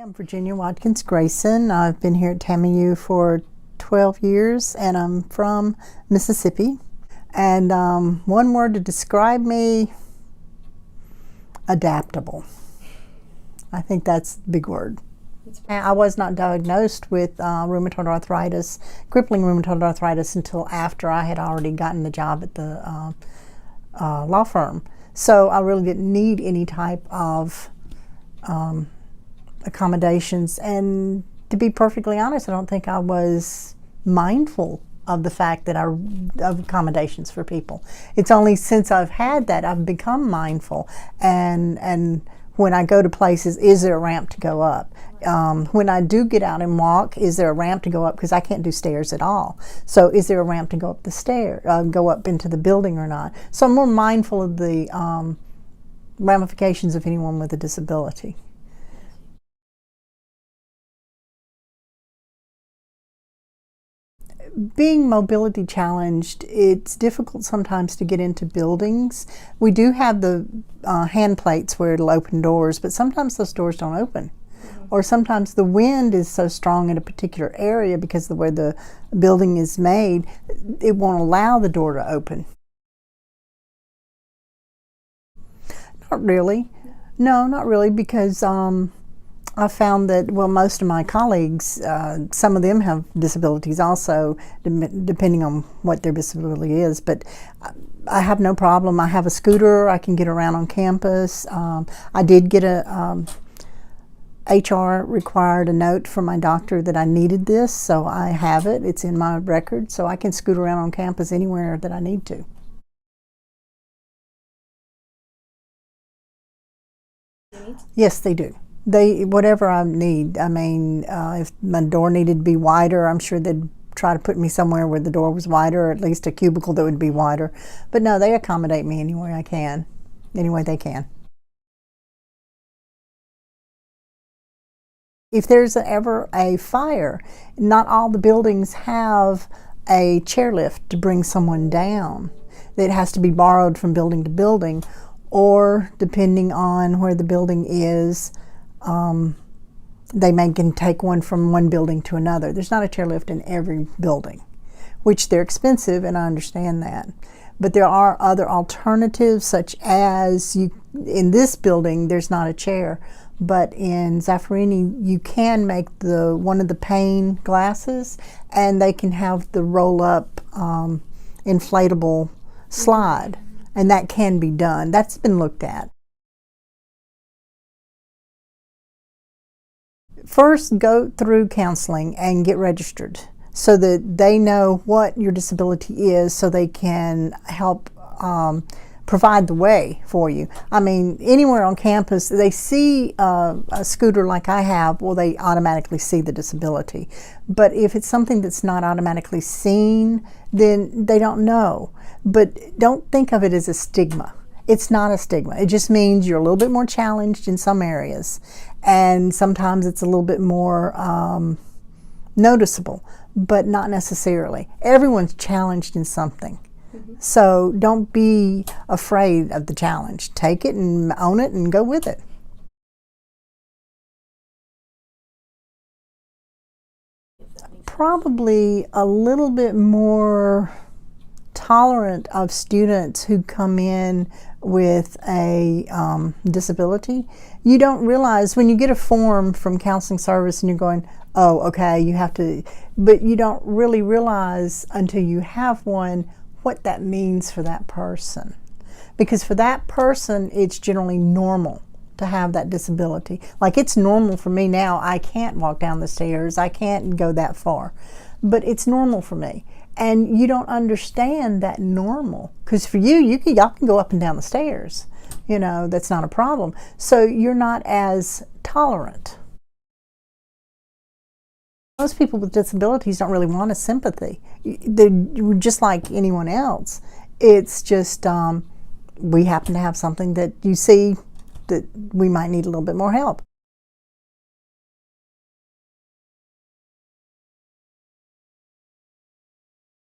I'm Virginia Watkins Grayson. I've been here at TAMIU for 12 years and I'm from Mississippi. And one word to describe me, adaptable. I think that's the big word. I was not diagnosed with rheumatoid arthritis, crippling rheumatoid arthritis, until after I had already gotten the job at the law firm. So I really didn't need any type of accommodations, and to be perfectly honest, I don't think I was mindful of the fact that of accommodations for people. It's only since I've had that I've become mindful, and when I go to places, is there a ramp to go up? When I do get out and walk, is there a ramp to go up? Because I can't do stairs at all. So is there a ramp to go up the stair, go up into the building or not? So I'm more mindful of the ramifications of anyone with a disability. Being mobility challenged, it's difficult sometimes to get into buildings. We do have the hand plates where it'll open doors, but sometimes those doors don't open. Or sometimes the wind is so strong in a particular area because of the way the building is made, it won't allow the door to open. Not really. No, not really, because I found that, well, most of my colleagues, some of them have disabilities also, depending on what their disability is, but I have no problem. I have a scooter, I can get around on campus. I did get HR required a note from my doctor that I needed this, so I have it. It's in my record, so I can scoot around on campus anywhere that I need to. Yes, they do. Whatever I need. I mean, if my door needed to be wider, I'm sure they'd try to put me somewhere where the door was wider, or at least a cubicle that would be wider. But no, they accommodate me any way I can, any way they can. If there's ever a fire, not all the buildings have a chairlift to bring someone down. It has to be borrowed from building to building, or depending on where the building is, they can take one from one building to another. There's not a chairlift in every building, which they're expensive, and I understand that. But there are other alternatives, such as in this building, there's not a chair, but in Zaffarini, you can make one of the pane glasses, and they can have the roll-up inflatable slide, and that can be done. That's been looked at. First, go through counseling and get registered so that they know what your disability is, so they can help provide the way for you. I mean, anywhere on campus, they see a scooter like I have, well, they automatically see the disability. But if it's something that's not automatically seen, then they don't know. But don't think of it as a stigma. It's not a stigma. It just means you're a little bit more challenged in some areas, and sometimes it's a little bit more noticeable, but not necessarily. Everyone's challenged in something. So don't be afraid of the challenge. Take it and own it and go with it. Probably a little bit more tolerant of students who come in with a disability. You don't realize when you get a form from counseling service and you're going, oh, okay, you have to, but you don't really realize until you have one what that means for that person. Because for that person, it's generally normal to have that disability. Like, it's normal for me now. I can't walk down the stairs. I can't go that far. But it's normal for me. And you don't understand that normal. Because for y'all can go up and down the stairs. You know, that's not a problem. So you're not as tolerant. Most people with disabilities don't really want a sympathy. They're just like anyone else. It's just we happen to have something that you see that we might need a little bit more help.